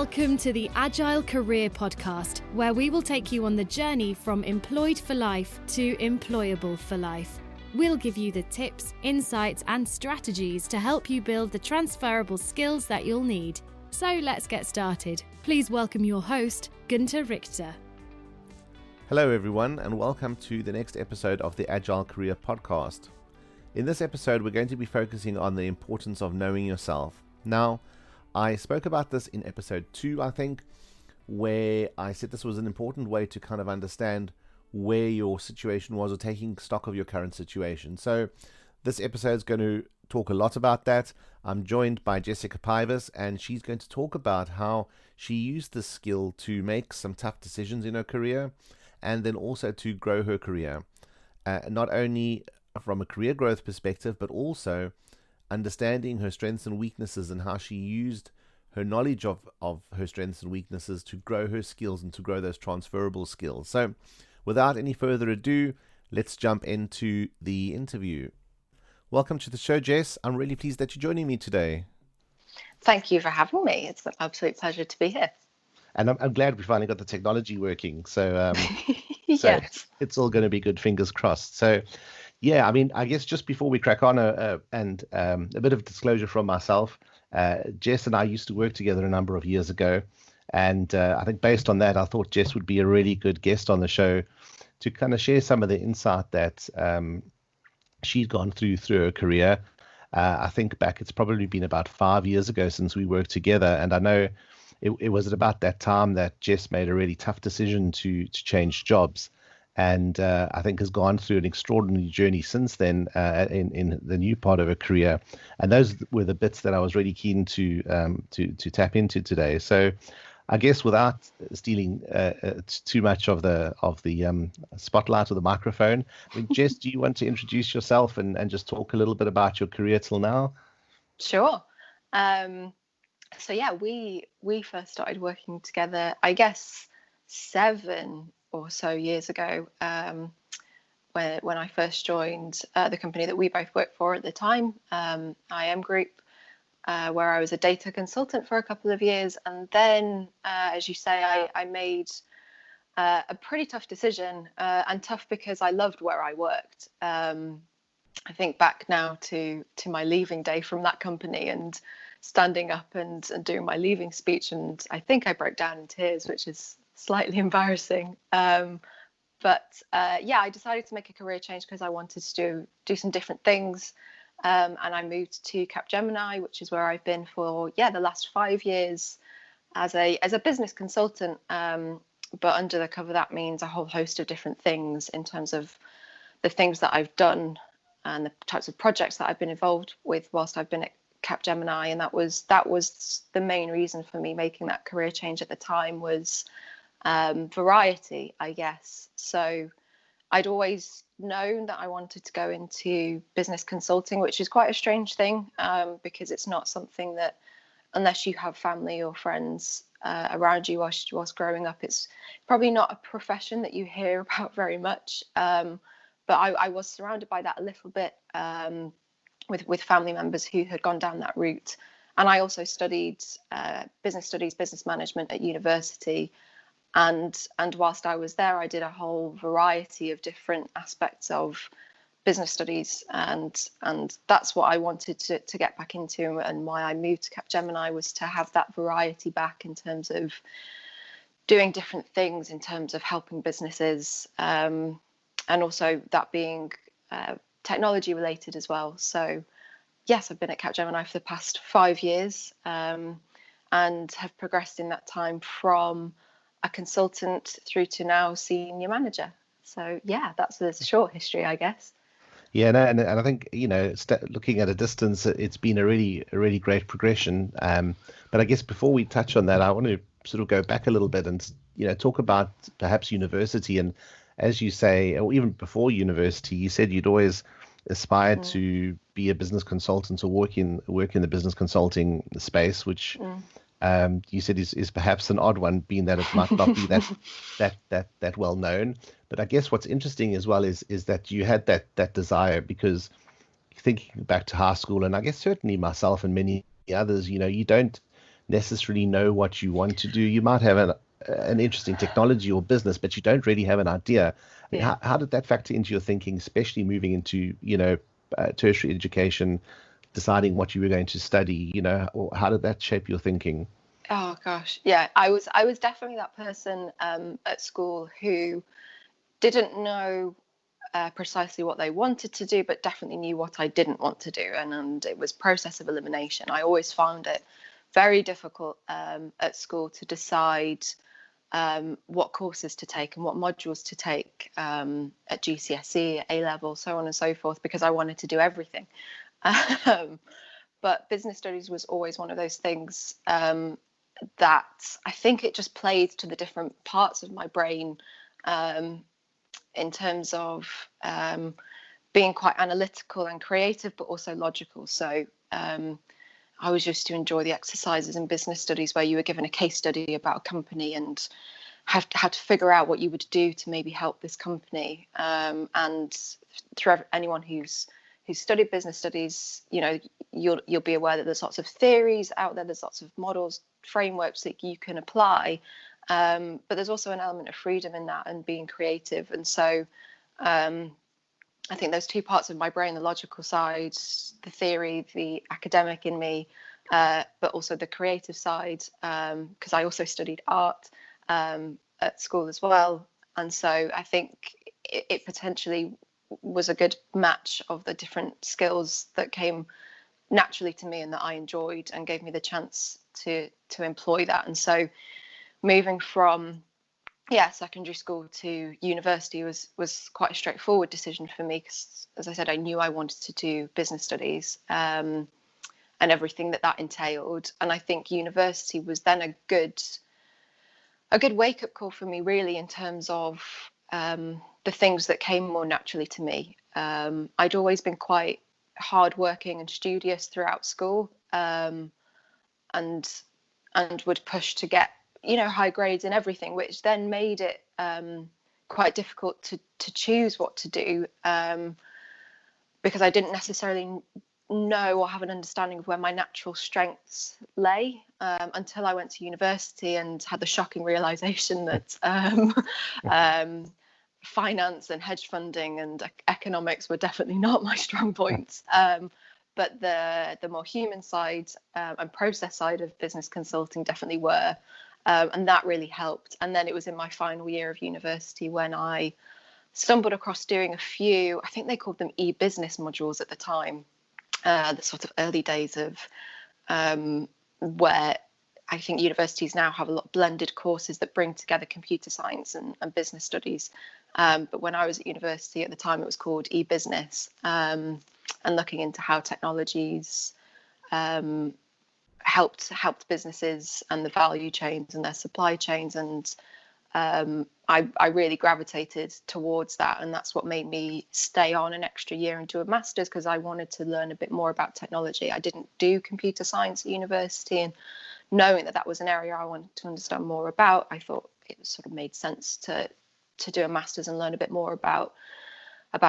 Welcome to the Agile Career Podcast, where we will take you on the journey from employed for life to employable for life. We'll give you the tips, insights, and strategies to help you build the transferable skills that you'll need. So let's get started. Please welcome your host, Günther Richter. Hello everyone, and welcome to the next episode of the Agile Career Podcast. In this episode, we're going to be focusing on the importance of knowing yourself. Now, I spoke about this in episode 2, I think, where I said this was an important way to kind of understand where your situation was or taking stock of your current situation. So this episode is going to talk a lot about that. I'm joined by Jessica Pybus, and she's going to talk about how she used this skill to make some tough decisions in her career and then also to grow her career, not only from a career growth perspective, but also understanding her strengths and weaknesses and how she used her knowledge of her strengths and weaknesses to grow her skills and to grow those transferable skills. So without any further ado, let's jump into the interview. Welcome to the show, Jess. I'm really pleased that you're joining me today. Thank you for having me. It's an absolute pleasure to be here. And I'm glad we finally got the technology working. So, Yes. It's all going to be good, fingers crossed. So, yeah, I mean, I guess just before we crack on, a bit of disclosure from myself. Jess and I used to work together a number of years ago. And I think based on that, I thought Jess would be a really good guest on the show to kind of share some of the insight that she's gone through her career. I think back, it's probably been about 5 years ago since we worked together. And I know it was at about that time that Jess made a really tough decision to change jobs. And I think has gone through an extraordinary journey since then in the new part of her career. And those were the bits that I was really keen to tap into today. So I guess without stealing too much of the spotlight or the microphone, I mean, Jess, do you want to introduce yourself and just talk a little bit about your career till now? Sure. So yeah, we first started working together, I guess, 7 or so years ago, when I first joined the company that we both worked for at the time, IM Group, where I was a data consultant for a couple of years. And then, as you say, I made a pretty tough decision, and tough because I loved where I worked. I think back now to my leaving day from that company and standing up and doing my leaving speech, and I think I broke down in tears, which is slightly embarrassing. But I decided to make a career change because I wanted to do some different things. And I moved to Capgemini, which is where I've been for the last 5 years as a business consultant. But under the cover, that means a whole host of different things in terms of the things that I've done and the types of projects that I've been involved with whilst I've been at Capgemini. And that was the main reason for me making that career change at the time, was variety, I guess. So I'd always known that I wanted to go into business consulting, which is quite a strange thing, because it's not something that, unless you have family or friends around you whilst growing up, it's probably not a profession that you hear about very much. But I was surrounded by that a little bit, with family members who had gone down that route. And I also studied business studies, business management at university. And whilst I was there, I did a whole variety of different aspects of business studies, and that's what I wanted to get back into, and why I moved to Capgemini was to have that variety back in terms of doing different things, in terms of helping businesses, and also that being technology related as well. So yes, I've been at Capgemini for the past 5 years, and have progressed in that time from a consultant through to now senior manager. So yeah, that's a short history, I guess. Yeah, no, and I think, looking at a distance, it's been a really great progression. But I guess before we touch on that, I want to sort of go back a little bit and talk about perhaps university. And as you say, or even before university, you said you'd always aspired to be a business consultant or work in the business consulting space, which you said is perhaps an odd one, being that it might not be that well known. But I guess what's interesting as well is that you had that desire, because thinking back to high school, and I guess certainly myself and many others, you don't necessarily know what you want to do. You might have an interesting technology or business, but you don't really have an idea. I mean, Yeah. how did that factor into your thinking, especially moving into, tertiary education, deciding what you were going to study, or how did that shape your thinking? Oh gosh, yeah. I was definitely that person at school who didn't know precisely what they wanted to do, but definitely knew what I didn't want to do, and it was process of elimination. I always found it very difficult at school to decide what courses to take and what modules to take at GCSE, A level, so on and so forth, because I wanted to do everything. Um, but business studies was always one of those things that I think it just played to the different parts of my brain in terms of being quite analytical and creative, but also logical. So I was used to enjoy the exercises in business studies where you were given a case study about a company and had to figure out what you would do to maybe help this company. And through anyone who's studied business studies, you'll be aware that there's lots of theories out there, there's lots of models, frameworks that you can apply. But there's also an element of freedom in that and being creative. And so I think those two parts of my brain, the logical side, the theory, the academic in me, but also the creative side, because I also studied art at school as well. And so I think it potentially was a good match of the different skills that came naturally to me and that I enjoyed and gave me the chance to employ that. And so moving from secondary school to university was quite a straightforward decision for me, because as I said, I knew I wanted to do business studies and everything that entailed. And I think university was then a good wake-up call for me, really, in terms of the things that came more naturally to me. I'd always been quite hardworking and studious throughout school, and would push to get high grades in everything, which then made it quite difficult to choose what to do, because I didn't necessarily know or have an understanding of where my natural strengths lay, until I went to university and had the shocking realization that finance and hedge funding and economics were definitely not my strong points. But the more human side and process side of business consulting definitely were. And that really helped. And then it was in my final year of university when I stumbled across doing a few, I think they called them e-business modules at the time, the sort of early days of where I think universities now have a lot of blended courses that bring together computer science and business studies. But when I was at university at the time, it was called e-business, and looking into how technologies helped businesses and the value chains and their supply chains. And I really gravitated towards that, and that's what made me stay on an extra year and do a master's, because I wanted to learn a bit more about technology. I didn't do computer science at university, and knowing that was an area I wanted to understand more about, I thought it sort of made sense to do a master's and learn a bit more about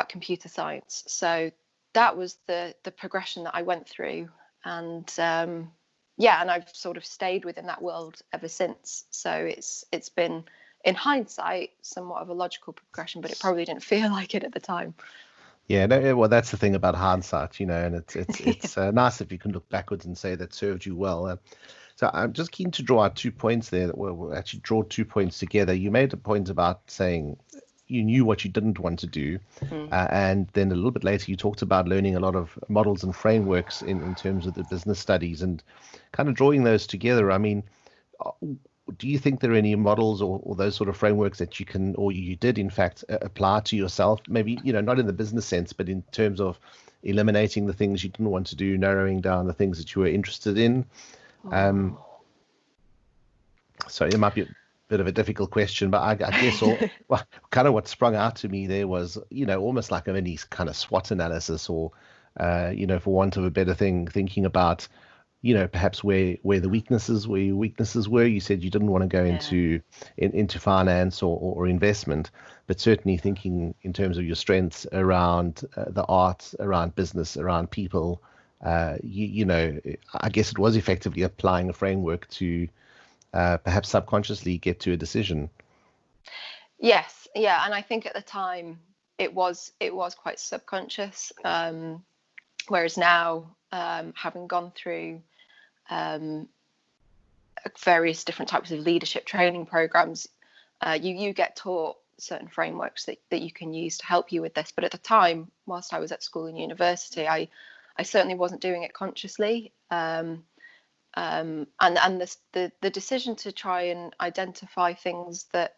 computer science. So that was the progression that I went through, and and I've sort of stayed within that world ever since. So it's been, in hindsight, somewhat of a logical progression, but it probably didn't feel like it at the time. Yeah, no, well, that's the thing about hindsight, and it's nice if you can look backwards and say that served you well. So I'm just keen to draw out 2 points there. We'll actually draw 2 points together. You made a point about saying you knew what you didn't want to do, and then a little bit later you talked about learning a lot of models and frameworks in terms of the business studies and kind of drawing those together. I mean, do you think there are any models or those sort of frameworks that you can, or you did in fact apply to yourself? Maybe, not in the business sense, but in terms of eliminating the things you didn't want to do, narrowing down the things that you were interested in. So it might be a bit of a difficult question, but I guess kind of what sprung out to me there was, almost like a mini kind of SWOT analysis, or, for want of a better thing, thinking about, perhaps where your weaknesses were. You said you didn't want to go into finance or investment, but certainly thinking in terms of your strengths around the arts, around business, around people, I guess it was effectively applying a framework to perhaps subconsciously get to a decision. Yes, yeah, and I think at the time it was quite subconscious. Whereas now, having gone through um, various different types of leadership training programs, you get taught certain frameworks that you can use to help you with this. But at the time, whilst I was at school and university, I certainly wasn't doing it consciously. And the decision to try and identify things that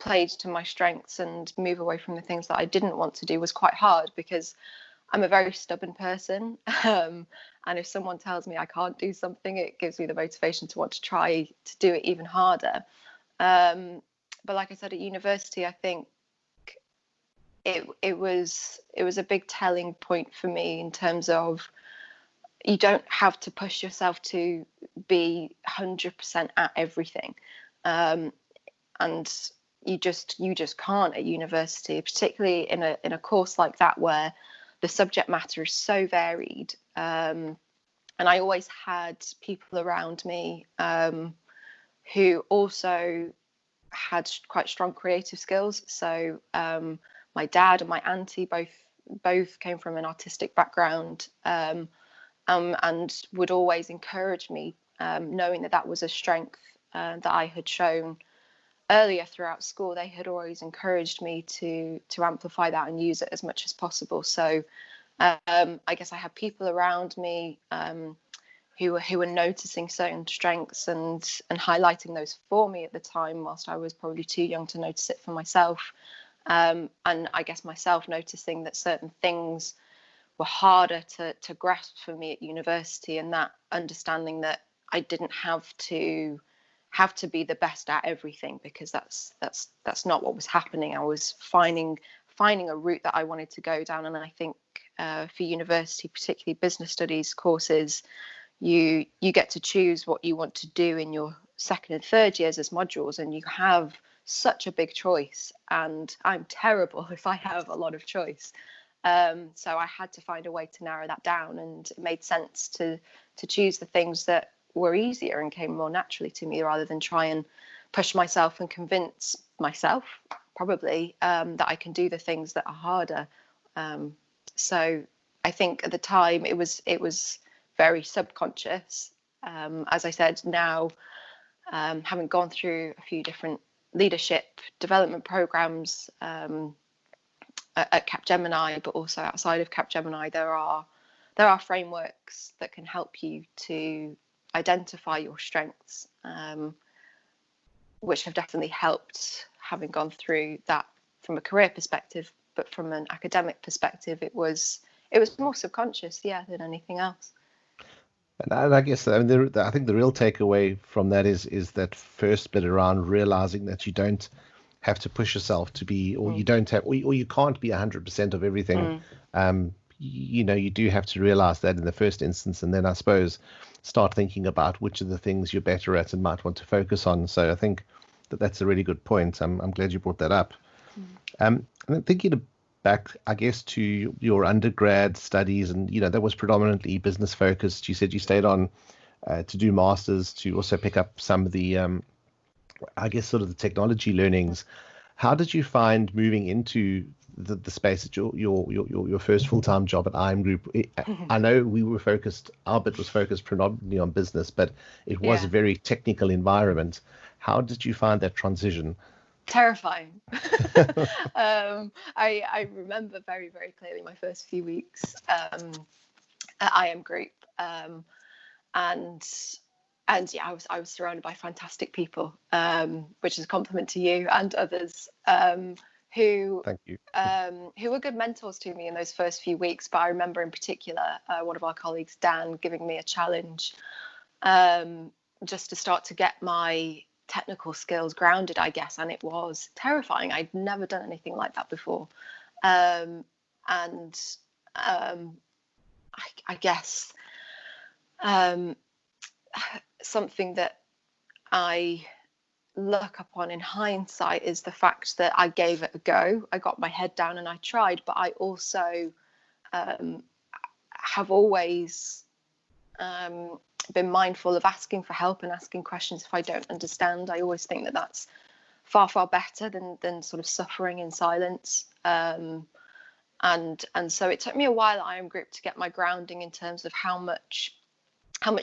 played to my strengths and move away from the things that I didn't want to do was quite hard, because I'm a very stubborn person. And if someone tells me I can't do something, it gives me the motivation to want to try to do it even harder. But like I said, at university, I think it was a big telling point for me in terms of, you don't have to push yourself to be 100% at everything. And you just can't at university, particularly in a course like that where the subject matter is so varied. And I always had people around me who also had quite strong creative skills. So my dad and my auntie both came from an artistic background, and would always encourage me, knowing that was a strength that I had shown earlier throughout school. They had always encouraged me to amplify that and use it as much as possible. So I guess I had people around me who were noticing certain strengths and highlighting those for me at the time, whilst I was probably too young to notice it for myself. And I guess myself noticing that certain things were harder to grasp for me at university, and that understanding that I didn't have to be the best at everything, because that's not what was happening. I was finding a route that I wanted to go down. And I think for university, particularly business studies courses, you get to choose what you want to do in your second and third years as modules, and you have such a big choice, and I'm terrible if I have a lot of choice. So I had to find a way to narrow that down, and it made sense to choose the things that were easier and came more naturally to me, rather than try and push myself and convince myself probably that I can do the things that are harder. So I think at the time it was very subconscious. As I said, now having gone through a few different leadership development programs at Capgemini, but also outside of Capgemini, there are frameworks that can help you to identify your strengths, which have definitely helped, having gone through that from a career perspective. But from an academic perspective, it was more subconscious, than anything else. And I guess I think the real takeaway from that is that first bit around realizing that you don't have to push yourself to be, or you don't have, or you can't be 100% of everything. You do have to realize that in the first instance, and then I suppose start thinking about which of the things you're better at and might want to focus on. So I think that's a really good point. I'm glad you brought that up. And thinking back, I guess, to your undergrad studies, and that was predominantly business focused. You said you stayed on to do masters, to also pick up some of the I guess sort of the technology learnings. How did you find moving into the space at your first full-time job at IM Group? I know our bit was focused predominantly on business, but it was a very technical environment. How did you find that transition? Terrifying. I remember very, very clearly my first few weeks at IM Group, and yeah, I was surrounded by fantastic people, which is a compliment to you and others, who Thank you. Who were good mentors to me in those first few weeks. But I remember in particular one of our colleagues, Dan, giving me a challenge, just to start to get my technical skills grounded, I guess. And it was terrifying. I'd never done anything like that before, and I guess something that I look upon in hindsight is the fact that I gave it a go. I got my head down and I tried, but I also have always been mindful of asking for help and asking questions if I don't understand. I always think that that's far, far better than sort of suffering in silence. And so it took me a while at IM Group to get my grounding in terms of how much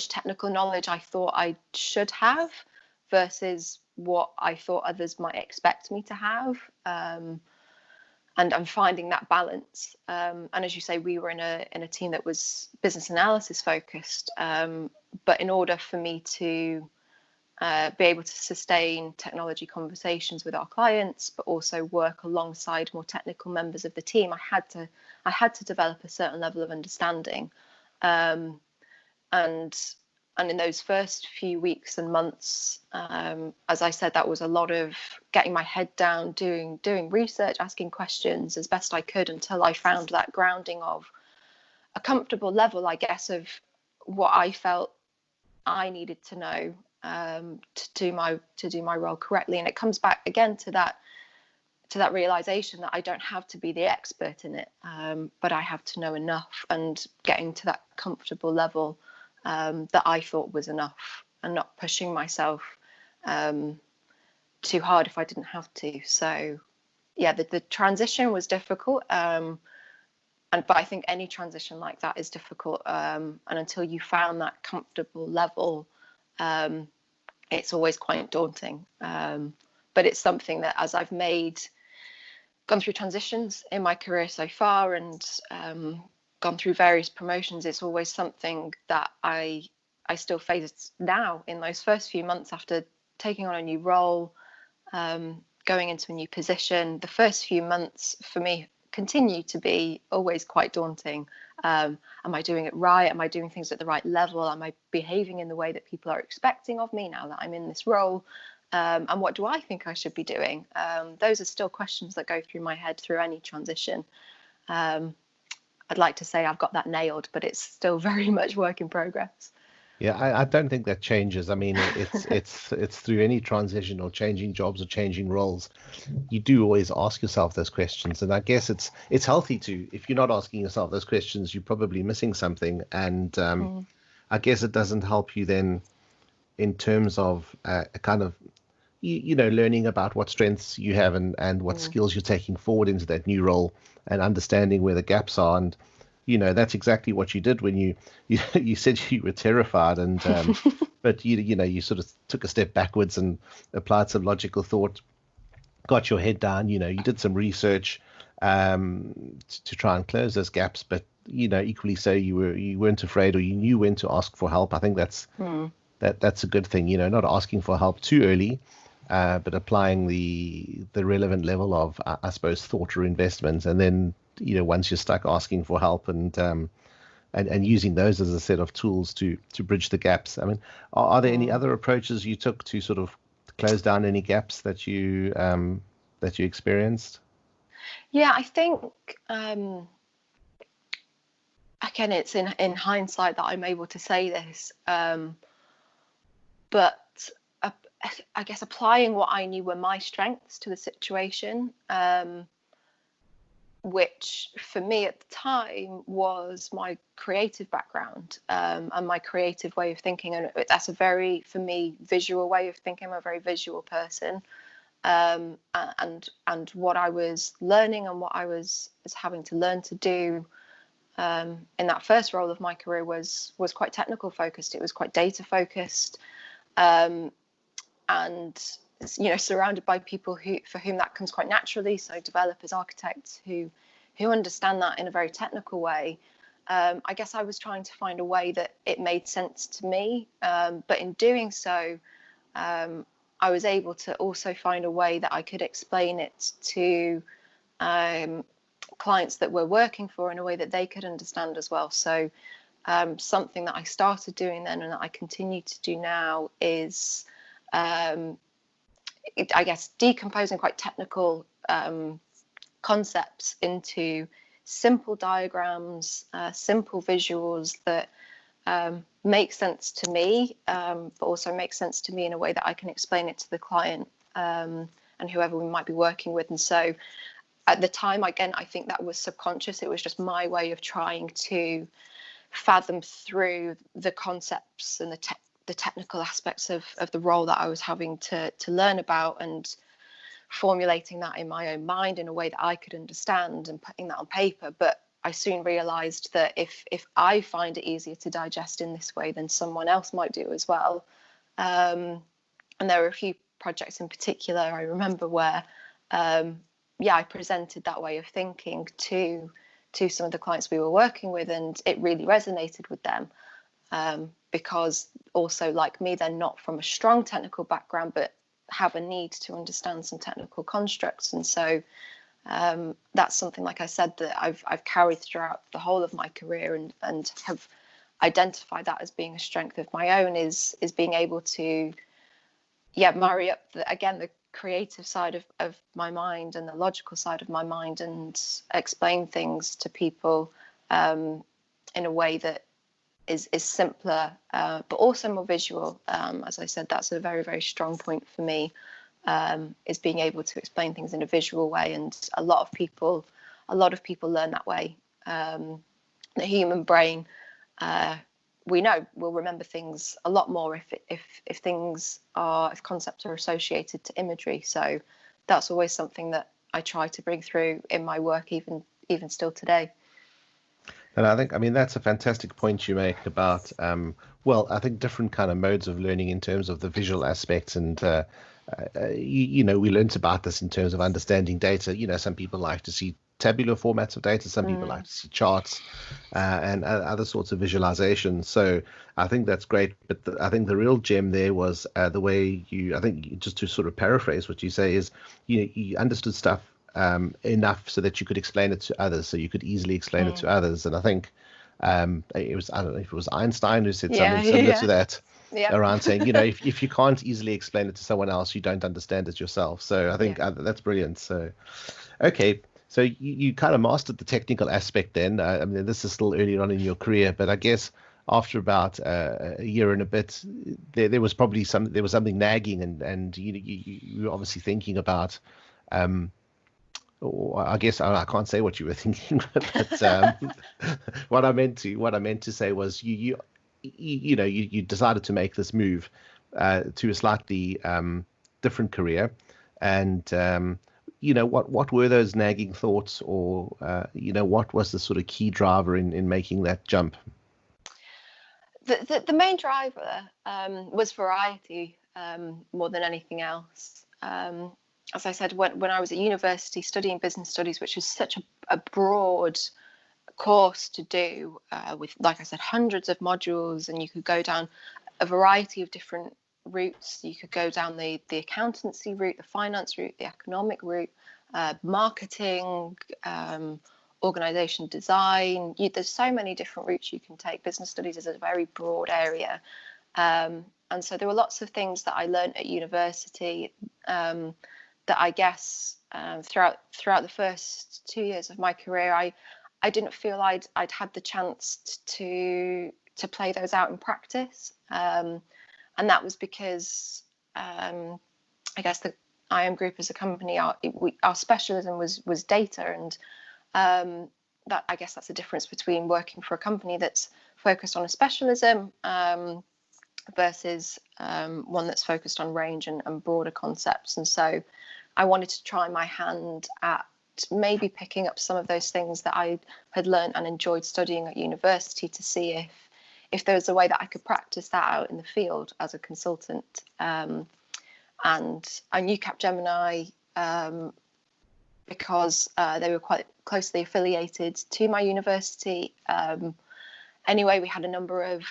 technical knowledge I thought I should have versus what I thought others might expect me to have. And I'm finding that balance. And as you say, we were in a team that was business analysis focused. But in order for me to be able to sustain technology conversations with our clients, but also work alongside more technical members of the team, I had to develop a certain level of understanding. And in those first few weeks and months, as I said, that was a lot of getting my head down, doing research, asking questions as best I could until I found that grounding of a comfortable level, I guess, of what I felt I needed to know to do my role correctly. And it comes back again to that realization that I don't have to be the expert in it, but I have to know enough, and getting to that comfortable level that I thought was enough, and not pushing myself too hard if I didn't have to. So yeah, the transition was difficult, but I think any transition like that is difficult, and until you found that comfortable level, it's always quite daunting. But it's something that, as I've gone through transitions in my career so far, and gone through various promotions, it's always something that I still face now in those first few months after taking on a new role, going into a new position. The first few months for me continue to be always quite daunting. Am I doing it right? Am I doing things at the right level? Am I behaving in the way that people are expecting of me now that I'm in this role? And what do I think I should be doing? Those are still questions that go through my head through any transition. I'd like to say I've got that nailed, but it's still very much work in progress. Yeah, I don't think that changes. I mean, it's through any transition or changing jobs or changing roles, you do always ask yourself those questions. And I guess it's healthy to. If you're not asking yourself those questions, you're probably missing something. And I guess it doesn't help you then in terms of a kind of learning about what strengths you have and what skills you're taking forward into that new role, and understanding where the gaps are. And that's exactly what you did when you said you were terrified, and but you sort of took a step backwards and applied some logical thought, got your head down, you did some research to try and close those gaps, but equally so you weren't afraid, or you knew when to ask for help. I think that's a good thing, not asking for help too early, but applying the relevant level of, I suppose, thought or investment, and then once you're stuck, asking for help, and using those as a set of tools to bridge the gaps. I mean, are there any other approaches you took to sort of close down any gaps that you experienced? Yeah, I think again, it's in hindsight that I'm able to say this, but I guess applying what I knew were my strengths to the situation, which for me at the time was my creative background, and my creative way of thinking. And that's a very, for me, visual way of thinking. I'm a very visual person. And what I was learning and what I was having to learn to do in that first role of my career was quite technical focused. It was quite data focused. And surrounded by people for whom that comes quite naturally, so developers, architects who understand that in a very technical way. I guess I was trying to find a way that it made sense to me, but in doing so, I was able to also find a way that I could explain it to clients that we're working for in a way that they could understand as well. So something that I started doing then and that I continue to do now is I guess decomposing quite technical concepts into simple diagrams, simple visuals that make sense to me, but also make sense to me in a way that I can explain it to the client and whoever we might be working with. And so at the time, again, I think that was subconscious. It was just my way of trying to fathom through the concepts and the technical aspects of the role that I was having to learn about, and formulating that in my own mind in a way that I could understand and putting that on paper. But I soon realized that if I find it easier to digest in this way, then someone else might do as well. And there were a few projects in particular I remember where I presented that way of thinking to some of the clients we were working with, and it really resonated with them, because also, like me, they're not from a strong technical background but have a need to understand some technical constructs. And so that's something, like I said, that I've carried throughout the whole of my career, and have identified that as being a strength of my own, is being able to marry up the creative side of my mind and the logical side of my mind, and explain things to people in a way that is simpler, but also more visual. As I said, that's a very, very strong point for me, is being able to explain things in a visual way. And a lot of people learn that way. The human brain, we know, will remember things a lot more if concepts are associated to imagery. So that's always something that I try to bring through in my work, even still today. And I mean, that's a fantastic point you make about, I think different kind of modes of learning in terms of the visual aspects. And, we learned about this in terms of understanding data. Some people like to see tabular formats of data. Some people like to see charts and other sorts of visualizations. So I think that's great. But I think the real gem there was the way just to sort of paraphrase what you say is, you understood stuff enough so that you could explain it to others, so you could easily explain it to others. And I think I don't know if it was Einstein who said something similar to that, around saying, if you can't easily explain it to someone else, you don't understand it yourself. So I think that's brilliant. So, okay. So you kind of mastered the technical aspect then. I mean, this is still early on in your career, but I guess after about a year and a bit, there was probably something nagging, and you were obviously thinking about, or I guess I can't say what you were thinking, but what I meant to say was you decided to make this move to a slightly different career, and what were those nagging thoughts, or what was the sort of key driver in making that jump? The main driver was variety, more than anything else. As I said, when I was at university studying business studies, which is such a broad course to do, with, like I said, hundreds of modules, and you could go down a variety of different routes. You could go down the accountancy route, the finance route, the economic route, marketing, organization design. There's so many different routes you can take. Business studies is a very broad area, and so there were lots of things that I learned at university that I guess throughout the first 2 years of my career, I didn't feel I'd had the chance to play those out in practice, and that was because I guess the IM Group as a company, our specialism was data, and that, I guess, that's a difference between working for a company that's focused on a specialism versus one that's focused on range and broader concepts. And so I wanted to try my hand at maybe picking up some of those things that I had learned and enjoyed studying at university, to see if there was a way that I could practice that out in the field as a consultant. And I knew Capgemini because they were quite closely affiliated to my university. Anyway, we had a number of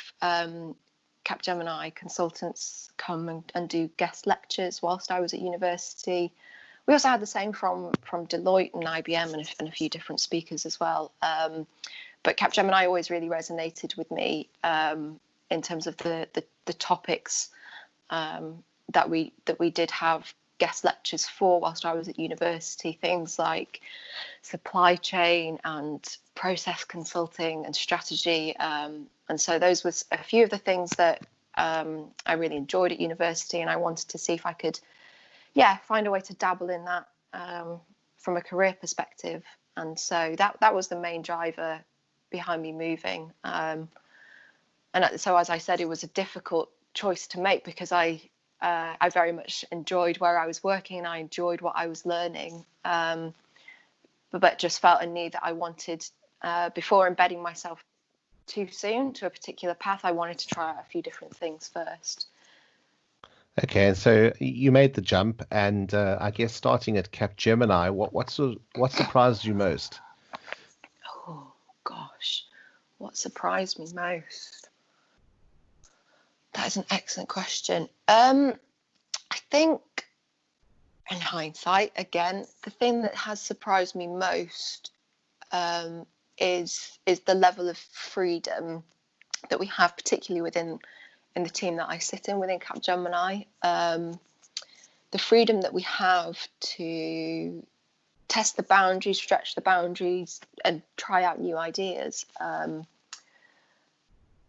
Capgemini consultants come and do guest lectures whilst I was at university. We also had the same from Deloitte and IBM and a few different speakers as well. But Capgemini always really resonated with me in terms of the topics that we did have guest lectures for whilst I was at university. Things like supply chain and process consulting and strategy. And so those was a few of the things that I really enjoyed at university, and I wanted to see if I could find a way to dabble in that from a career perspective. And so that was the main driver behind me moving. And so, as I said, it was a difficult choice to make because I very much enjoyed where I was working and I enjoyed what I was learning, but just felt a need that I wanted, before embedding myself too soon to a particular path, I wanted to try out a few different things first. Okay, and so you made the jump, and I guess starting at Capgemini, what surprised you most? Oh gosh, what surprised me most? That is an excellent question. I think, in hindsight, again, the thing that has surprised me most is the level of freedom that we have, particularly in the team that I sit in within Capgemini. The freedom that we have to test the boundaries, stretch the boundaries, and try out new ideas.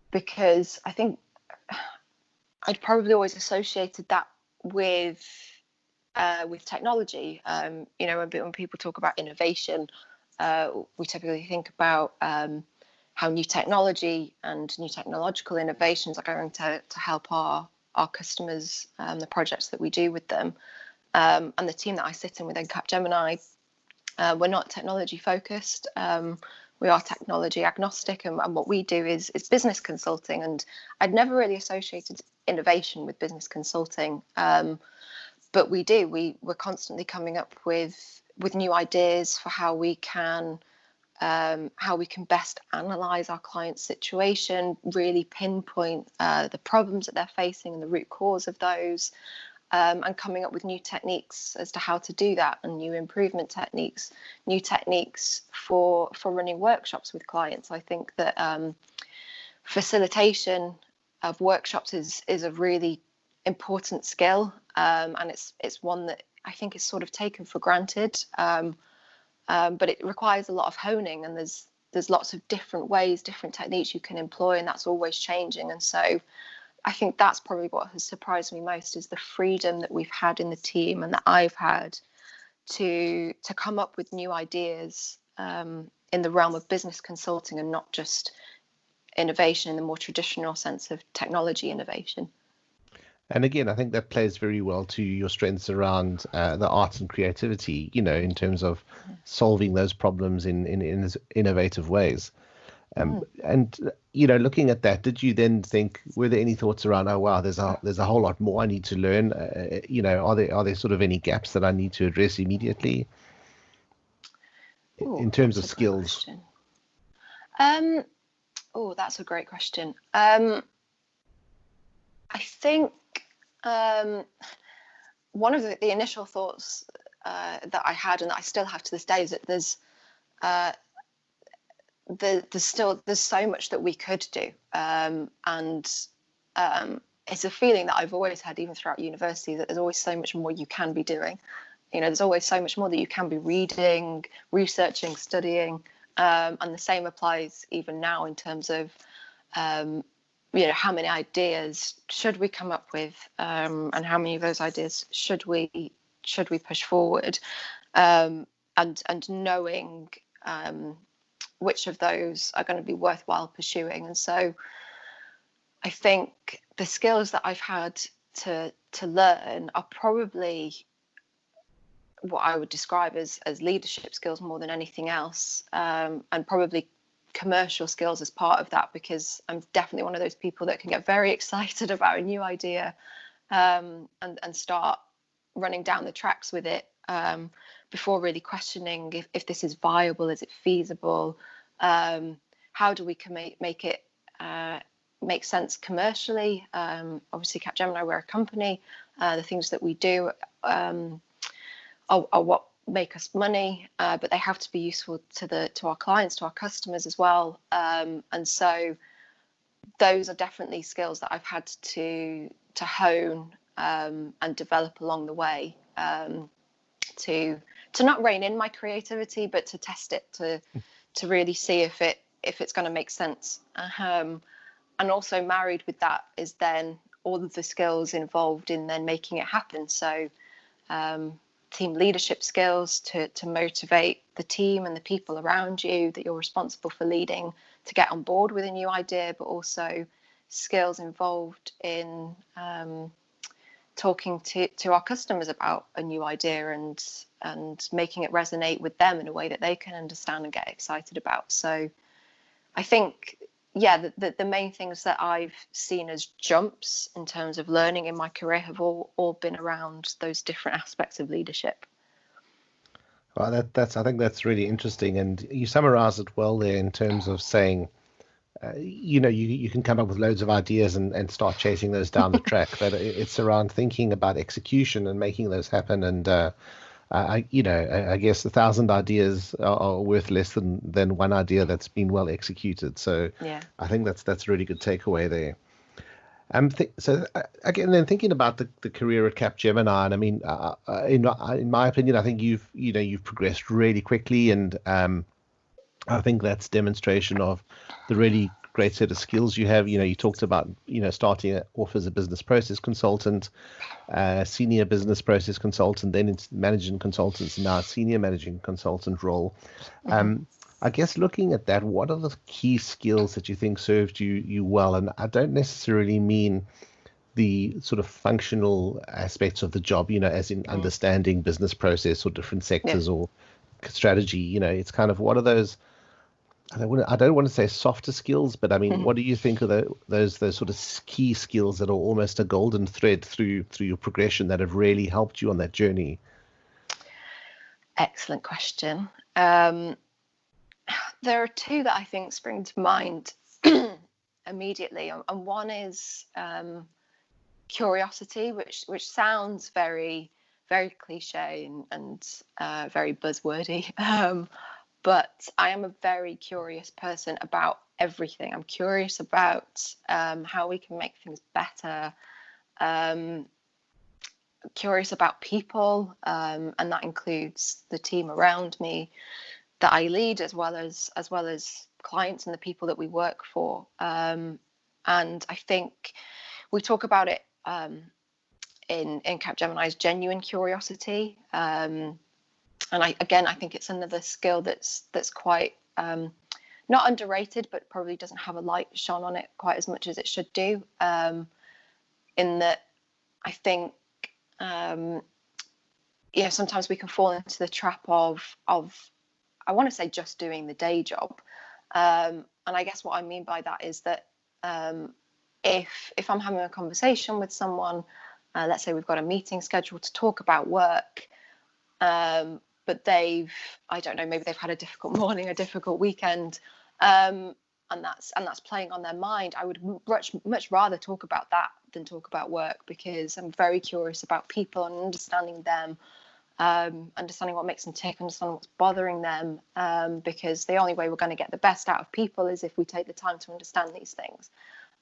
Because I think I'd probably always associated that with technology. When people talk about innovation, we typically think about how new technology and new technological innovations are going to help our customers, the projects that we do with them. And the team that I sit in within Capgemini, we're not technology focused. We are technology agnostic, and what we do is business consulting. And I'd never really associated innovation with business consulting, but we do. We're constantly coming up with new ideas for how we can best analyze our client's situation, really pinpoint the problems that they're facing and the root cause of those, and coming up with new techniques as to how to do that, and new improvement techniques, new techniques for running workshops with clients. I think that facilitation of workshops is a really important skill, and it's one that I think is sort of taken for granted. But it requires a lot of honing, and there's lots of different ways, different techniques you can employ, and that's always changing. And so I think that's probably what has surprised me most, is the freedom that we've had in the team and that I've had to come up with new ideas in the realm of business consulting, and not just innovation in the more traditional sense of technology innovation. And again, I think that plays very well to your strengths around the arts and creativity, in terms of solving those problems in innovative ways. And, looking at that, did you then think, were there any thoughts around, oh, wow, there's a whole lot more I need to learn? Are there sort of any gaps that I need to address immediately in terms of skills? That's a great question. I think one of the initial thoughts that I had, and that I still have to this day, is that there's so much that we could do, and it's a feeling that I've always had, even throughout university, that there's always so much more you can be doing. There's always so much more that you can be reading, researching, studying, and the same applies even now in terms of how many ideas should we come up with, and how many of those ideas should we push forward, and knowing which of those are going to be worthwhile pursuing. And so I think the skills that I've had to learn are probably what I would describe as leadership skills more than anything else, and probably commercial skills as part of that, because I'm definitely one of those people that can get very excited about a new idea, and start running down the tracks with it, before really questioning if this is viable, is it feasible, how do we make it make sense commercially. Obviously Capgemini, we're a company, the things that we do are what make us money, but they have to be useful to our clients, to our customers as well, and so those are definitely skills that I've had to hone and develop along the way, to not rein in my creativity, but to test it, to really see if it's going to make sense, and also married with that is then all of the skills involved in then making it happen. So team leadership skills to motivate the team and the people around you that you're responsible for leading to get on board with a new idea, but also skills involved in talking to our customers about a new idea and making it resonate with them in a way that they can understand and get excited about. So I think, yeah, the main things that I've seen as jumps in terms of learning in my career have all been around those different aspects of leadership. Well, I think that's really interesting, and you summarize it well there in terms of saying, you can come up with loads of ideas and start chasing those down the track, but it's around thinking about execution and making those happen. And I guess 1,000 ideas are worth less than one idea that's been well executed. So Yeah. I think that's a really good takeaway there. So again, then thinking about the career at Capgemini, and I mean, in my opinion, I think you've progressed really quickly, and I think that's demonstration of the really great set of skills you have. You talked about starting off as a business process consultant, senior business process consultant, then into managing consultants, now senior managing consultant role. I guess looking at that, what are the key skills that you think served you well? And I don't necessarily mean the sort of functional aspects of the job, as in understanding business process or different sectors or strategy. It's kind of, what are those, I don't want to say softer skills, but I mean, what do you think are those sort of key skills that are almost a golden thread through your progression that have really helped you on that journey? Excellent question. There are two that I think spring to mind immediately, and one is curiosity, which sounds very, very cliche and very buzzwordy. But I am a very curious person about everything. I'm curious about how we can make things better. Curious about people, and that includes the team around me that I lead, as well as clients and the people that we work for. And I think we talk about it in Capgemini's genuine curiosity. And I think it's another skill that's quite not underrated, but probably doesn't have a light shone on it quite as much as it should do. In that, I think sometimes we can fall into the trap of I want to say just doing the day job. And I guess what I mean by that is that if I'm having a conversation with someone, let's say we've got a meeting scheduled to talk about work, but maybe they've had a difficult morning, a difficult weekend, and that's playing on their mind. I would much rather talk about that than talk about work, because I'm very curious about people and understanding them. Understanding what makes them tick, understanding what's bothering them, because the only way we're going to get the best out of people is if we take the time to understand these things.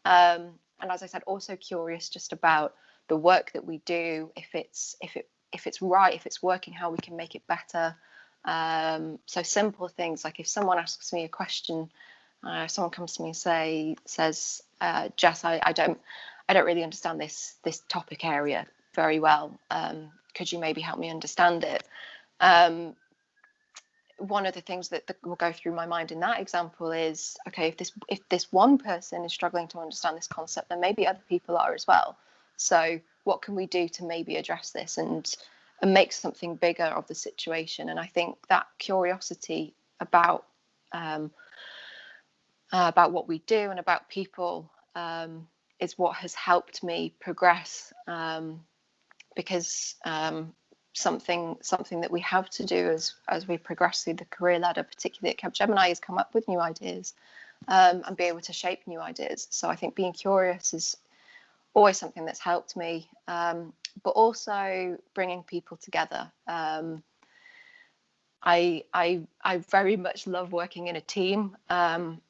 And as I said, also curious just about the work that we do, if it's right, if it's working, how we can make it better. So simple things like if someone asks me a question, someone comes to me and says, Jess, I don't really understand this topic area very well. Could you maybe help me understand it? One of the things that will go through my mind in that example is, okay, if this one person is struggling to understand this concept, then maybe other people are as well. So what can we do to maybe address this and make something bigger of the situation? And I think that curiosity about what we do and about people is what has helped me progress. Because something that we have to do as we progress through the career ladder, particularly at Capgemini, is come up with new ideas and be able to shape new ideas. So I think being curious is always something that's helped me, but also bringing people together. I very much love working in a team. I'm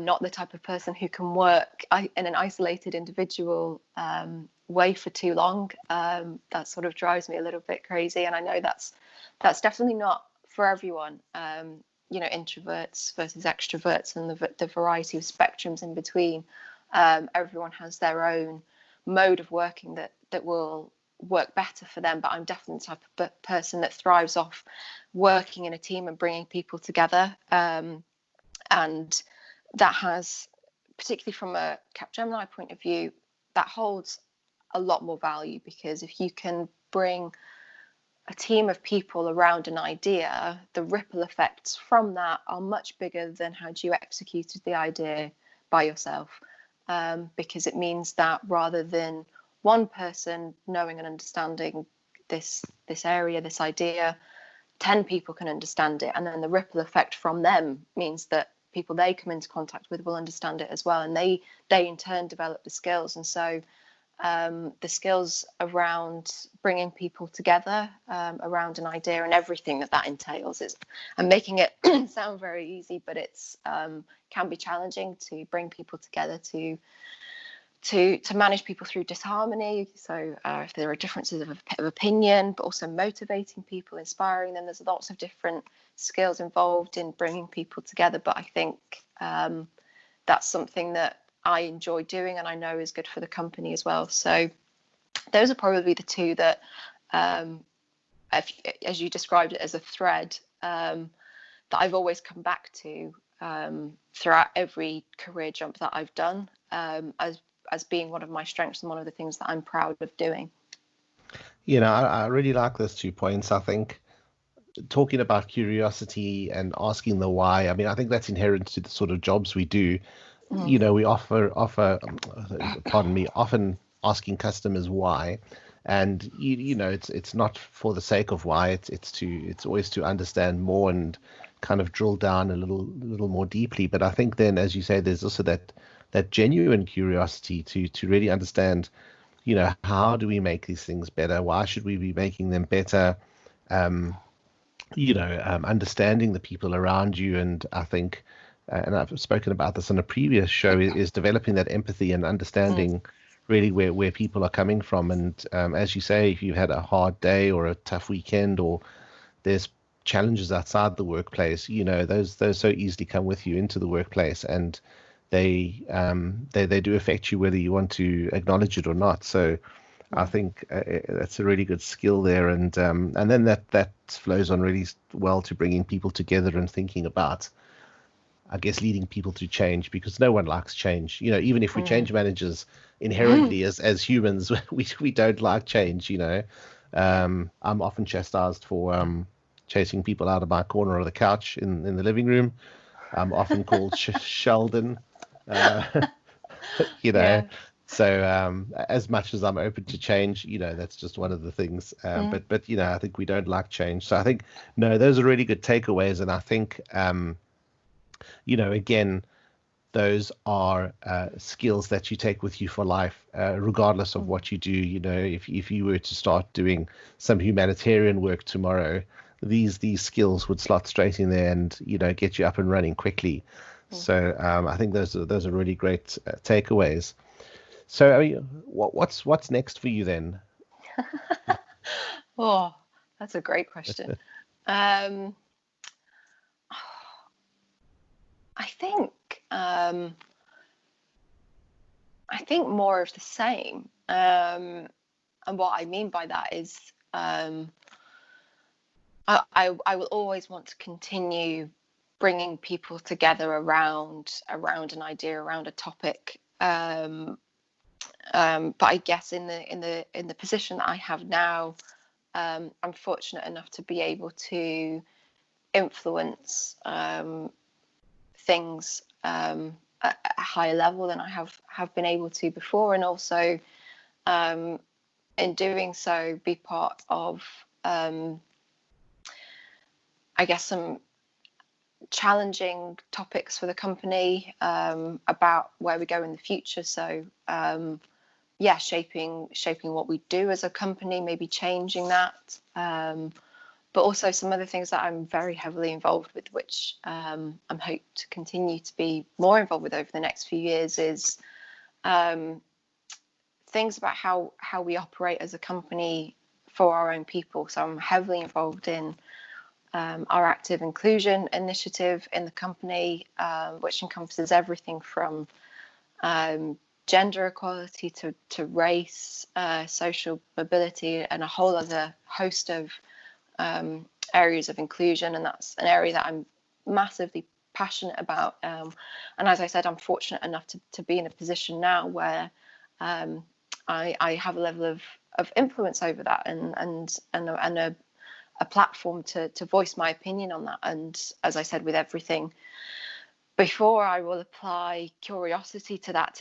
not the type of person who can work in an isolated individual way for too long. That sort of drives me a little bit crazy, and I know that's definitely not for everyone. Introverts versus extroverts, and the variety of spectrums in between. Everyone has their own mode of working that will work better for them, but I'm definitely the type of person that thrives off working in a team and bringing people together. And that has, particularly from a Capgemini point of view, that holds a lot more value, because if you can bring a team of people around an idea, the ripple effects from that are much bigger than had you executed the idea by yourself. Because it means that rather than one person knowing and understanding this area, this idea, 10 people can understand it, and then the ripple effect from them means that people they come into contact with will understand it as well, and they in turn develop the skills. And so the skills around bringing people together around an idea and everything that entails is, and making it sound very easy, but it's can be challenging to bring people together, to manage people through disharmony. So if there are differences of opinion, but also motivating people, inspiring them, there's lots of different skills involved in bringing people together. But I think that's something that I enjoy doing, and I know is good for the company as well. So those are probably the two that, as you described it, as a thread that I've always come back to throughout every career jump that I've done, as being one of my strengths and one of the things that I'm proud of doing. You know, I really like those 2 points. I think talking about curiosity and asking the why, I mean, I think that's inherent to the sort of jobs we do. You know, we often asking customers why, and you know, it's not for the sake of why. It's always to understand more and kind of drill down a little more deeply. But I think then, as you say, there's also that genuine curiosity to really understand, you know, how do we make these things better? Why should we be making them better? Understanding the people around you, and I think. And I've spoken about this on a previous show, is developing that empathy and understanding really where people are coming from. And as you say, if you've had a hard day or a tough weekend, or there's challenges outside the workplace, you know, those so easily come with you into the workplace, and they do affect you whether you want to acknowledge it or not. So I think that's a really good skill there. And then that flows on really well to bringing people together and thinking about, I guess, leading people to change, because no one likes change. You know, even if we change managers inherently as humans, we don't like change. You know, I'm often chastised for chasing people out of my corner of the couch in the living room. I'm often called Sheldon. You know, Yeah. so as much as I'm open to change, you know, that's just one of the things. But you know, I think we don't like change. So I think those are really good takeaways, and I think. You know, again, those are skills that you take with you for life, regardless of what you do. You know, if you were to start doing some humanitarian work tomorrow, these skills would slot straight in there and, you know, get you up and running quickly. So I think those are really great takeaways. So I mean, what's next for you then? Oh, that's a great question. I think more of the same. And what I mean by that is I will always want to continue bringing people together around an idea, around a topic. But I guess in the position that I have now, I'm fortunate enough to be able to influence things at a higher level than I have been able to before, and also in doing so be part of I guess some challenging topics for the company about where we go in the future. So shaping what we do as a company, maybe changing that, but also some other things that I'm very heavily involved with, which I'm hope to continue to be more involved with over the next few years, is things about how we operate as a company for our own people. So I'm heavily involved in our active inclusion initiative in the company, which encompasses everything from gender equality to race, social mobility, and a whole other host of areas of inclusion. And that's an area that I'm massively passionate about. And as I said, I'm fortunate enough to be in a position now where I have a level of influence over that, and a platform to voice my opinion on that. And as I said, with everything before, I will apply curiosity to that,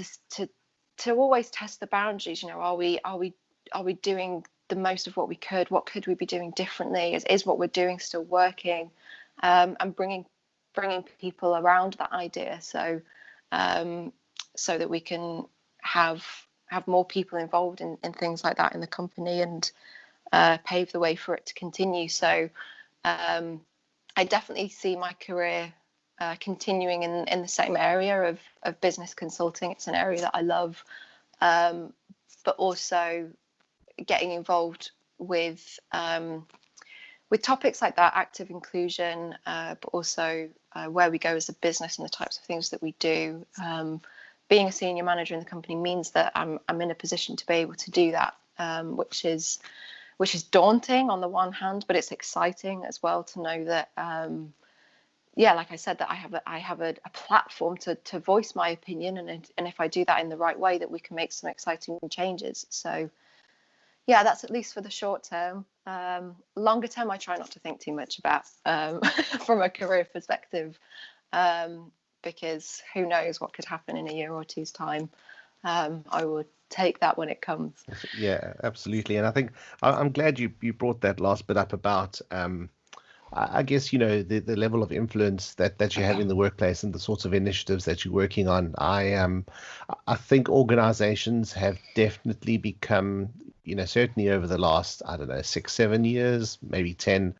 to always test the boundaries. You know, are we doing the most of what we could? What could we be doing differently? Is what we're doing still working? And bringing people around that idea, so that we can have more people involved in things like that in the company, and pave the way for it to continue. So I definitely see my career continuing in the same area of business consulting. It's an area that I love, but also getting involved with topics like that, active inclusion, but also where we go as a business and the types of things that we do. Being a senior manager in the company means that I'm in a position to be able to do that, which is daunting on the one hand, but it's exciting as well to know that, like I said, that I have a platform to voice my opinion, and if I do that in the right way, that we can make some exciting changes. So yeah, that's at least for the short term. Longer term, I try not to think too much about from a career perspective, because who knows what could happen in a year or two's time. I will take that when it comes. Yeah, absolutely. And I think I'm glad you brought that last bit up about I guess, you know, the level of influence that you have in the workplace and the sorts of initiatives that you're working on. I think organizations have definitely become, you know, certainly over the last, I don't know, 6-7 years, maybe 10,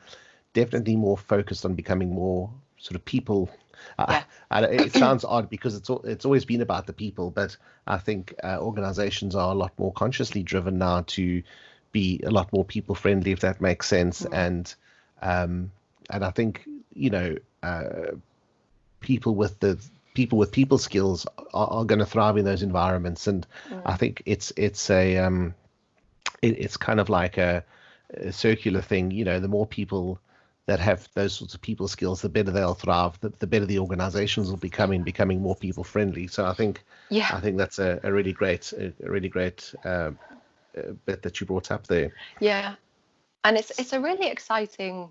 definitely more focused on becoming more sort of people. Yeah. It sounds odd because it's always been about the people, but I think organizations are a lot more consciously driven now to be a lot more people friendly, if that makes sense. And I think, you know, people with people skills are going to thrive in those environments. And I think it's kind of like a circular thing. You know, the more people that have those sorts of people skills, the better they'll thrive. The better the organizations will becoming more people friendly. So I think that's a really great bit that you brought up there. Yeah, and it's a really exciting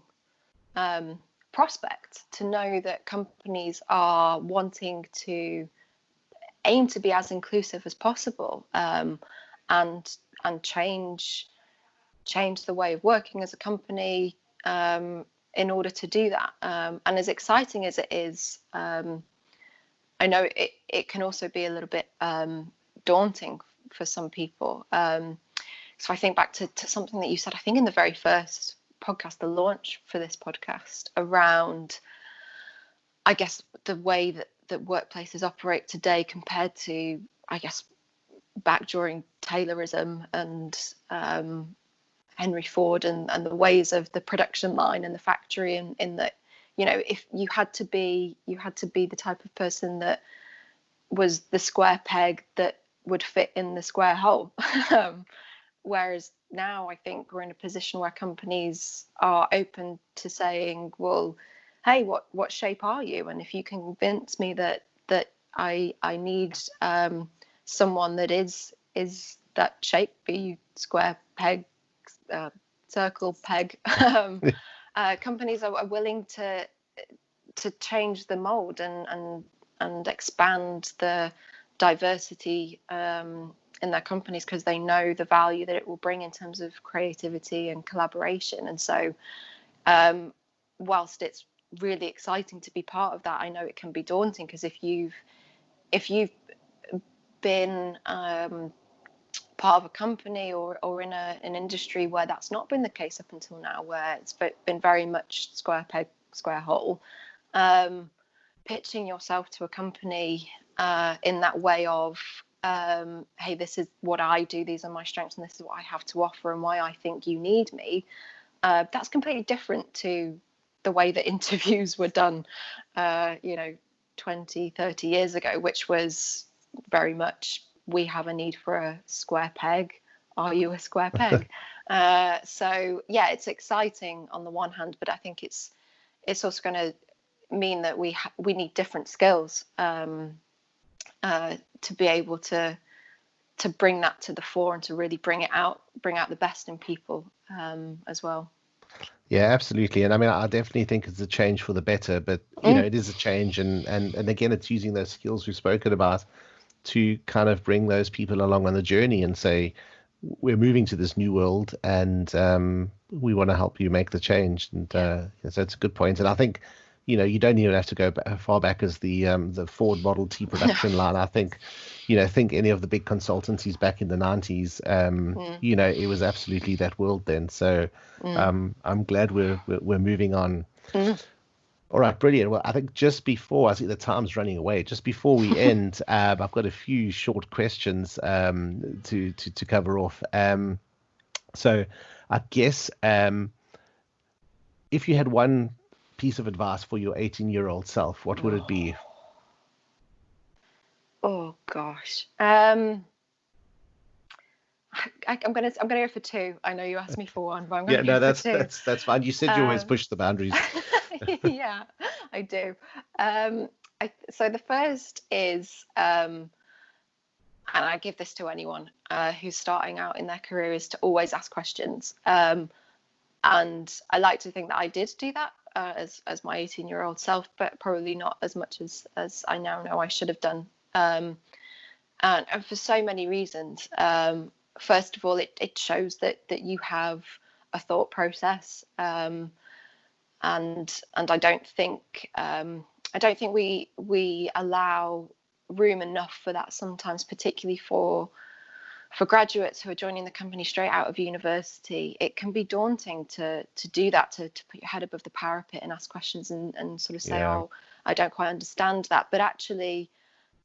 prospect to know that companies are wanting to aim to be as inclusive as possible, and change the way of working as a company in order to do that. And as exciting as it is, I know it can also be a little bit daunting for some people. So I think back to something that you said, I think in the very first podcast, the launch for this podcast, around, I guess, the way that workplaces operate today compared to, I guess, back during Taylorism and Henry Ford and the ways of the production line and the factory, in that, you know, if you had to be the type of person that was the square peg that would fit in the square hole. Whereas now I think we're in a position where companies are open to saying, well, hey, what shape are you? And if you can convince me that I need someone that is that shape, be you square peg, circle peg, companies are willing to change the mold and expand the diversity in their companies, because they know the value that it will bring in terms of creativity and collaboration. And so whilst it's really exciting to be part of that, I know it can be daunting, because if you've been part of a company or in an industry where that's not been the case up until now, where it's been very much square peg, square hole, pitching yourself to a company in that way of, hey, this is what I do, these are my strengths, and this is what I have to offer, and why I think you need me, that's completely different to the way that interviews were done 20-30 years ago, which was very much we have a need for a square peg. Are you a square peg? So yeah, it's exciting on the one hand, but I think it's also going to mean that we need different skills to be able to bring that to the fore and to really bring out the best in people as well. Yeah, absolutely. And I mean, I definitely think it's a change for the better, but it is a change, and again, it's using those skills we've spoken about to kind of bring those people along on the journey and say, we're moving to this new world, and we want to help you make the change. And so it's a good point. And I think, you don't even have to go far back as the Ford Model T production line. I think, think any of the big consultancies back in the 90s, it was absolutely that world then. So I'm glad we're moving on. All right, brilliant. Well, I think just before, I see the time's running away. Just before we end, I've got a few short questions to cover off. So I guess if you had one piece of advice for your 18-year-old self, what would it be? Oh gosh. I'm gonna go for two. I know you asked me for one, but I'm gonna go for two. That's fine. You said you always push the boundaries. Yeah, I do. So the first is, and I give this to anyone who's starting out in their career, is to always ask questions. And I like to think that I did do that as my 18-year-old self, but probably not as much as I now know I should have done. And for so many reasons. First of all, it shows that you have a thought process, and I don't think we allow room enough for that sometimes, particularly for graduates who are joining the company straight out of university. It can be daunting to do that, to put your head above the parapet and ask questions and sort of say, oh, I don't quite understand that. But actually,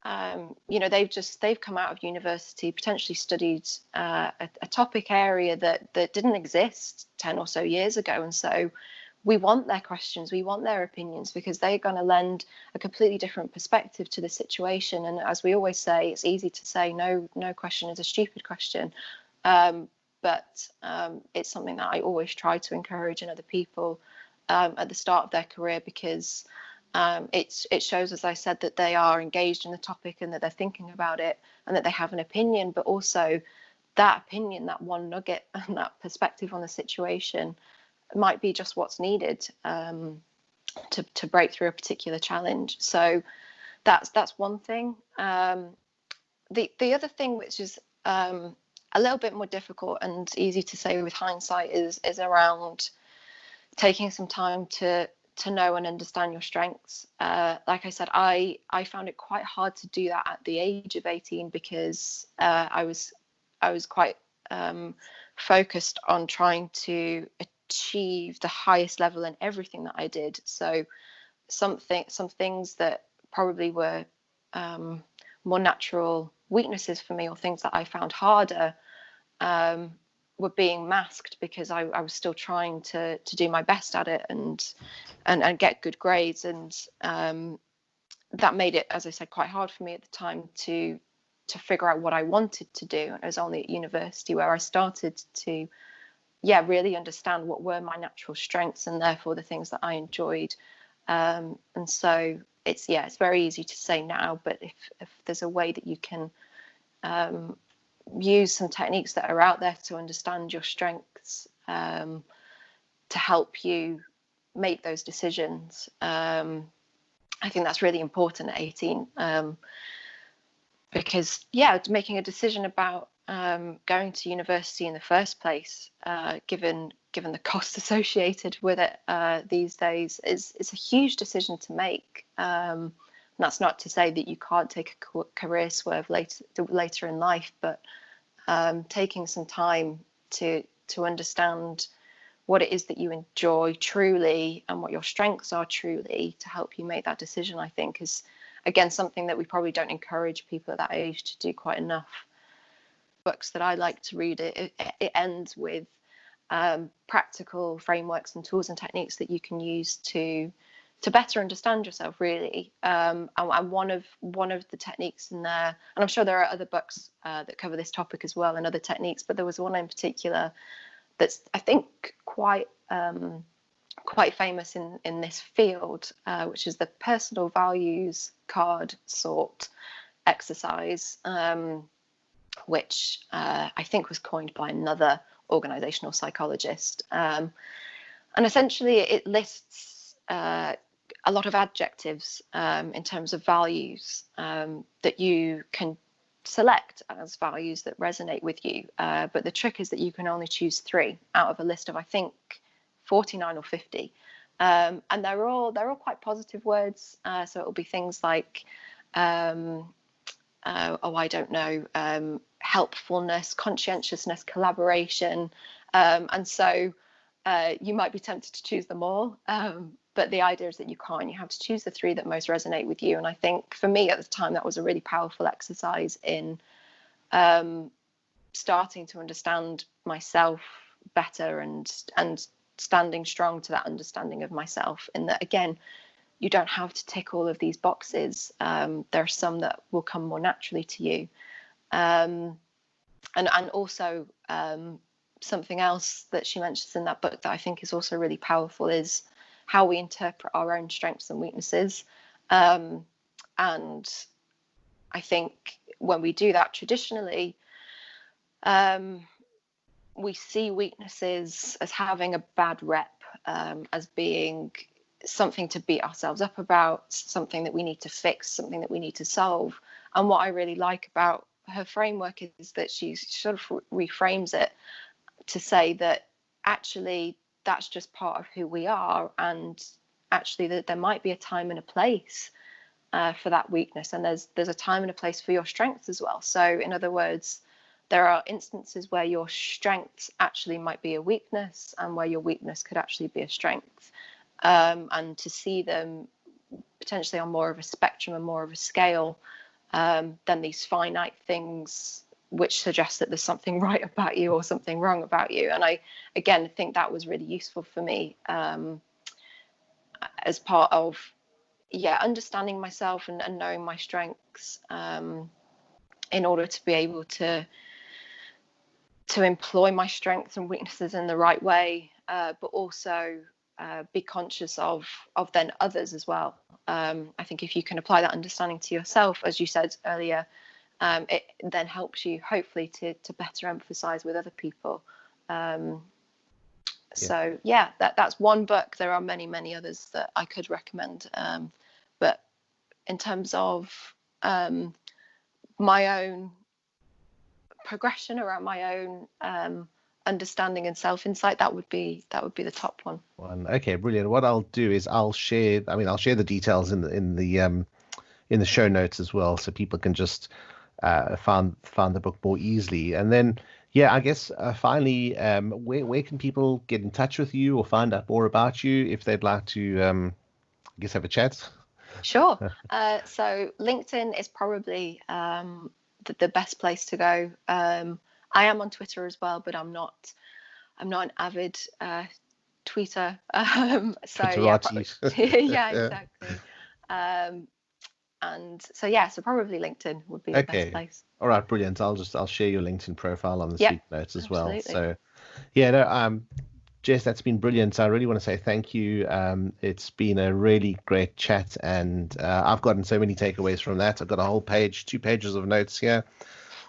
they've come out of university, potentially studied a topic area that didn't exist 10 or so years ago, and so we want their questions, we want their opinions, because they're going to lend a completely different perspective to the situation. And as we always say, it's easy to say no question is a stupid question, but it's something that I always try to encourage in other people at the start of their career, because it shows, as I said, that they are engaged in the topic and that they're thinking about it and that they have an opinion, but also that opinion, that one nugget and that perspective on the situation might be just what's needed to break through a particular challenge. So that's one thing. The other thing, which is a little bit more difficult and easy to say with hindsight, is around taking some time to know and understand your strengths. Like I said, I found it quite hard to do that at the age of 18, because I was quite focused on trying to achieve the highest level in everything that I did. So some things that probably were more natural weaknesses for me, or things that I found harder, were being masked because I was still trying to do my best at it and get good grades, and that made it, as I said, quite hard for me at the time to figure out what I wanted to do. And it was only at university where I started to really understand what were my natural strengths and therefore the things that I enjoyed. And so it's very easy to say now, but if there's a way that you can use some techniques that are out there to understand your strengths, to help you make those decisions, I think that's really important at 18, because making a decision about going to university in the first place, given the costs associated with it these days, is a huge decision to make. And that's not to say that you can't take a career swerve later in life, but taking some time to understand what it is that you enjoy truly and what your strengths are truly to help you make that decision, I think, is again something that we probably don't encourage people at that age to do quite enough. Books that I like to read, it ends with practical frameworks and tools and techniques that you can use to better understand yourself, really. And one of the techniques in there, and I'm sure there are other books that cover this topic as well, and other techniques, but there was one in particular that's, I think, quite famous in this field, which is the personal values card sort exercise, which I think was coined by another organizational psychologist. And essentially it lists a lot of adjectives in terms of values that you can select as values that resonate with you. But the trick is that you can only choose 3 out of a list of, I think, 49 or 50. And they're all quite positive words. So it'll be things like, I don't know, helpfulness, conscientiousness, collaboration. And so you might be tempted to choose them all. But the idea is that you can't. You have to choose the 3 that most resonate with you. And I think for me at the time, that was a really powerful exercise in starting to understand myself better and standing strong to that understanding of myself. In that, again, you don't have to tick all of these boxes. There are some that will come more naturally to you. And also something else that she mentions in that book that I think is also really powerful is how we interpret our own strengths and weaknesses. And I think when we do that traditionally, we see weaknesses as having a bad rep, as being something to beat ourselves up about, something that we need to fix, something that we need to solve. And what I really like about her framework is that she sort of reframes it to say that actually that's just part of who we are, and actually that there might be a time and a place for that weakness, and there's a time and a place for your strengths as well. So in other words, there are instances where your strengths actually might be a weakness, and where your weakness could actually be a strength, and to see them potentially on more of a spectrum and more of a scale than these finite things which suggest that there's something right about you or something wrong about you. And I, again, think that was really useful for me as part of, understanding myself and knowing my strengths in order to be able to employ my strengths and weaknesses in the right way, but also be conscious of then others as well. I think if you can apply that understanding to yourself, as you said earlier, it then helps you hopefully to better emphasize with other people. So that's one book. There are many others that I could recommend, but in terms of my own progression around my own understanding and self-insight, that would be the top one. Okay, brilliant. What I'll do is I'll share the details in the show notes as well, so people can just find the book more easily. And then I guess finally, where can people get in touch with you or find out more about you if they'd like to have a chat? Sure. So LinkedIn is probably the best place to go. I am on Twitter as well, but I'm not an avid tweeter. Exactly. And so probably LinkedIn would be the best place. All right, brilliant. I'll share your LinkedIn profile on the speak notes as well. So Jess, that's been brilliant. So I really want to say thank you. It's been a really great chat, and I've gotten so many takeaways from that. I've got a whole 2 pages of notes here.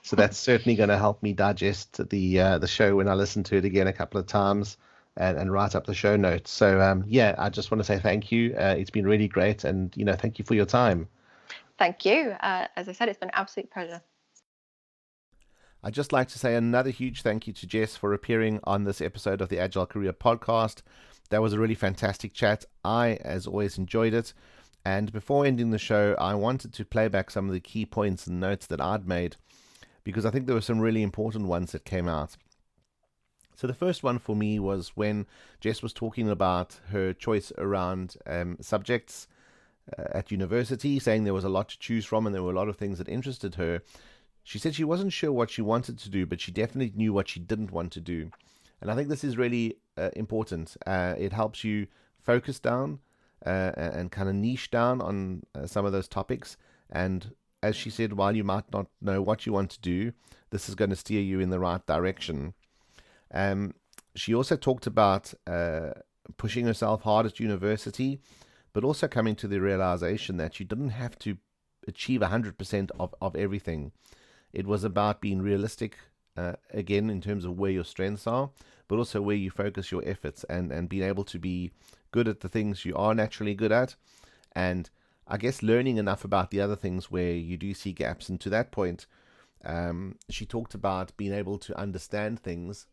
So that's certainly going to help me digest the show when I listen to it again a couple of times and write up the show notes. So I just want to say thank you. It's been really great, and thank you for your time. Thank you. As I said, it's been an absolute pleasure. I'd just like to say another huge thank you to Jess for appearing on this episode of the Agile Career Podcast. That was a really fantastic chat. I, as always, enjoyed it. And before ending the show, I wanted to play back some of the key points and notes that I'd made, because I think there were some really important ones that came out. So the first one for me was when Jess was talking about her choice around subjects at university, saying there was a lot to choose from and there were a lot of things that interested her. She said she wasn't sure what she wanted to do, but she definitely knew what she didn't want to do. And I think this is really important. It helps you focus down and kind of niche down on some of those topics. And as she said, while you might not know what you want to do, this is going to steer you in the right direction. She also talked about pushing herself hard at university, but also coming to the realization that you didn't have to achieve 100% of everything. It was about being realistic, again, in terms of where your strengths are, but also where you focus your efforts, and being able to be good at the things you are naturally good at, and I guess learning enough about the other things where you do see gaps. And to that point, she talked about being able to understand things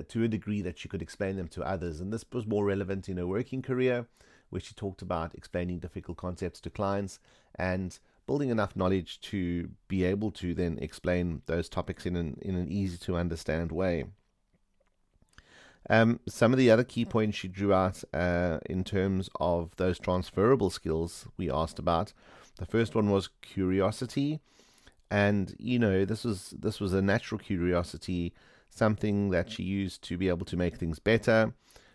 to a degree that you could explain them to others. And this was more relevant in her working career, where she talked about explaining difficult concepts to clients and building enough knowledge to be able to then explain those topics in an easy to understand way. Some of the other key points she drew out in terms of those transferable skills we asked about. The first one was curiosity, and this was a natural curiosity, something that she used to be able to make things better,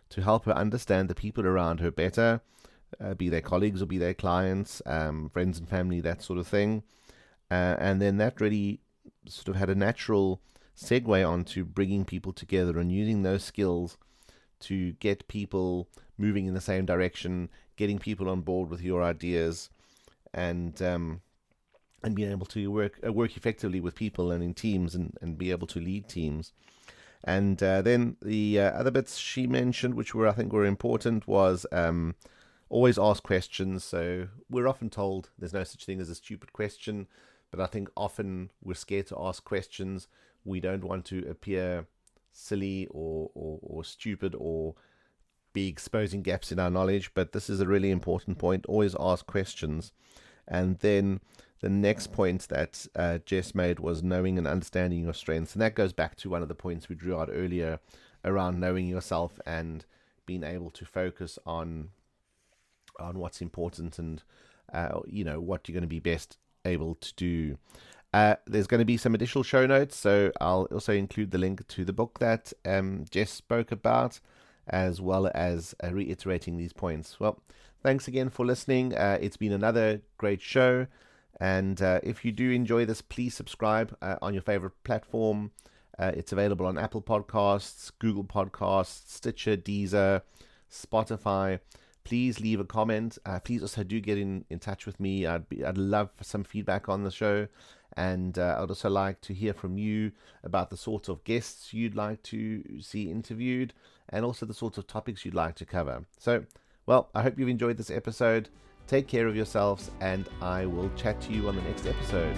to help her understand the people around her better, be they colleagues or be they clients, friends and family, that sort of thing. And then that really sort of had a natural segue onto bringing people together and using those skills to get people moving in the same direction, getting people on board with your ideas, and being able to work effectively with people and in teams, and be able to lead teams. And then the other bits she mentioned, which I think were important, was always ask questions. So we're often told there's no such thing as a stupid question, but I think often we're scared to ask questions. We don't want to appear silly or stupid or be exposing gaps in our knowledge, but this is a really important point. Always ask questions. And then the next point that Jess made was knowing and understanding your strengths. And that goes back to one of the points we drew out earlier around knowing yourself and being able to focus on what's important and what you're going to be best able to do. There's going to be some additional show notes, so I'll also include the link to the book that Jess spoke about, as well as reiterating these points. Well, thanks again for listening. It's been another great show, and if you do enjoy this, please subscribe on your favorite platform. It's available on Apple Podcasts, Google Podcasts, Stitcher, Deezer, Spotify. Please leave a comment. Please also do get in touch with me. I'd love some feedback on the show. And I'd also like to hear from you about the sorts of guests you'd like to see interviewed, and also the sorts of topics you'd like to cover. So, well, I hope you've enjoyed this episode. Take care of yourselves, and I will chat to you on the next episode.